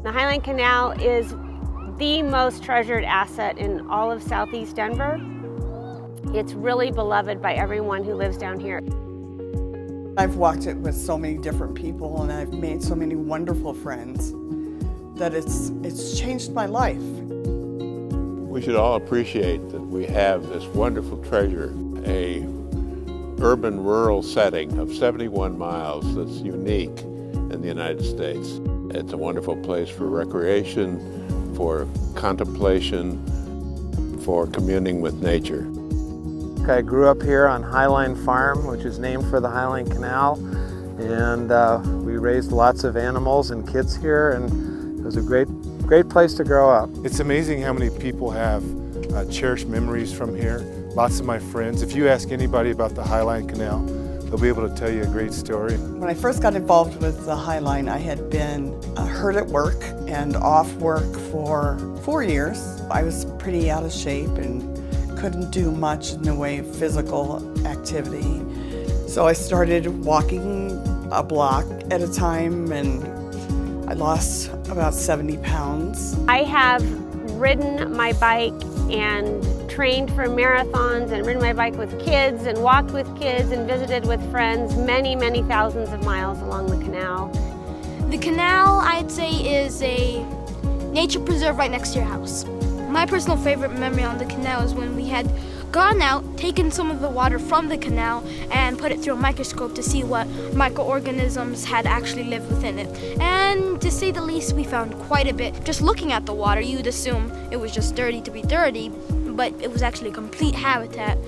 The High Line Canal is the most treasured asset in all of Southeast Denver. It's really beloved by everyone who lives down here. I've walked it with so many different people and I've made so many wonderful friends that it's changed my life. We should all appreciate that we have this wonderful treasure, a urban-rural setting of 71 miles that's unique in the United States. It's a wonderful place for recreation, for contemplation, for communing with nature. I grew up here on High Line Farm, which is named for the High Line Canal, and we raised lots of animals and kids here, and it was a great place to grow up. It's amazing how many people have cherished memories from here. Lots of my friends, if you ask anybody about the High Line Canal, they'll be able to tell you a great story. When I first got involved with the High Line, I had been hurt at work and off work for 4 years. I was pretty out of shape and couldn't do much in the way of physical activity. So I started walking a block at a time and I lost about 70 pounds. I have ridden my bike and trained for marathons and ridden my bike with kids and walked with kids and visited with friends many thousands of miles along the canal. The canal, I'd say, is a nature preserve right next to your house. My personal favorite memory on the canal is when we had gone out, taken some of the water from the canal and put it through a microscope to see what microorganisms had actually lived within it. And to say the least, we found quite a bit. Just looking at the water, you'd assume it was just dirty to be dirty, but it was actually a complete habitat.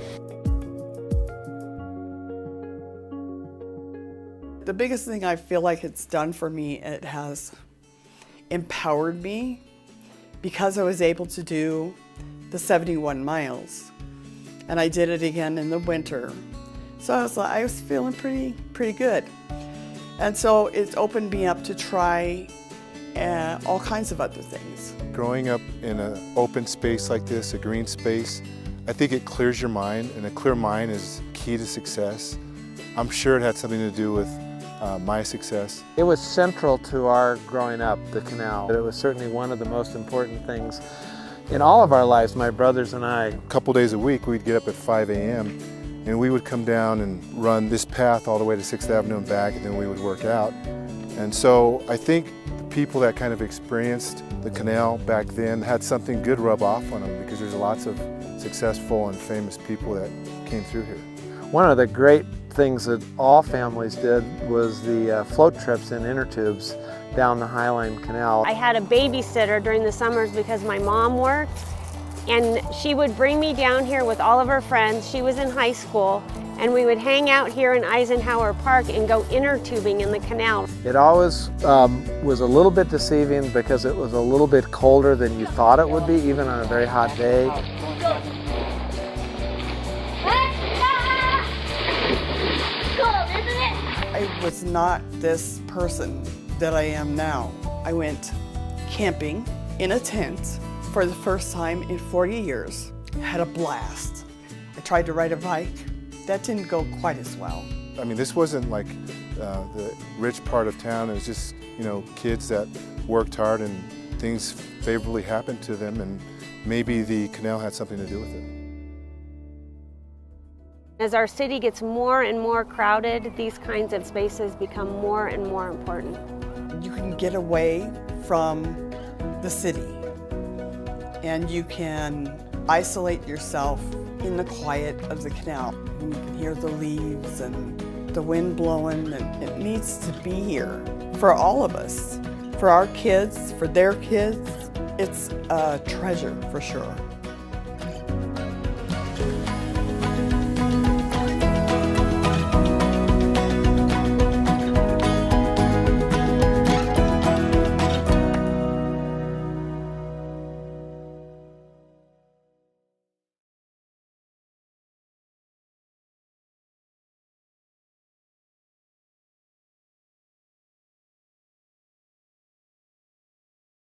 The biggest thing I feel like it's done for me, it has empowered me because I was able to do the 71 miles. And I did it again in the winter. So I was feeling pretty good. And so it's opened me up to try all kinds of other things. Growing up in an open space like this, a green space, I think it clears your mind, and a clear mind is key to success. I'm sure it had something to do with my success. It was central to our growing up, the canal. It was certainly one of the most important things in all of our lives, my brothers and I. A couple days a week, we'd get up at 5 a.m. and we would come down and run this path all the way to 6th Avenue and back, and then we would work out. And so I think the people that kind of experienced the canal back then had something good rub off on them, because there's lots of successful and famous people that came through here. One of the great things that all families did was the float trips in inner tubes down the High Line Canal. I had a babysitter during the summers because my mom worked, and she would bring me down here with all of her friends. She was in high school, and we would hang out here in Eisenhower Park and go inner tubing in the canal. It always was a little bit deceiving because it was a little bit colder than you thought it would be, even on a very hot day. I was not this person that I am now. I went camping in a tent for the first time in 40 years. Had a blast. I tried to ride a bike. That didn't go quite as well. I mean, this wasn't like the rich part of town. It was just, kids that worked hard and things favorably happened to them, and maybe the canal had something to do with it. As our city gets more and more crowded, these kinds of spaces become more and more important. You can get away from the city and you can isolate yourself in the quiet of the canal. You can hear the leaves and the wind blowing, and it needs to be here for all of us, for our kids, for their kids. It's a treasure for sure.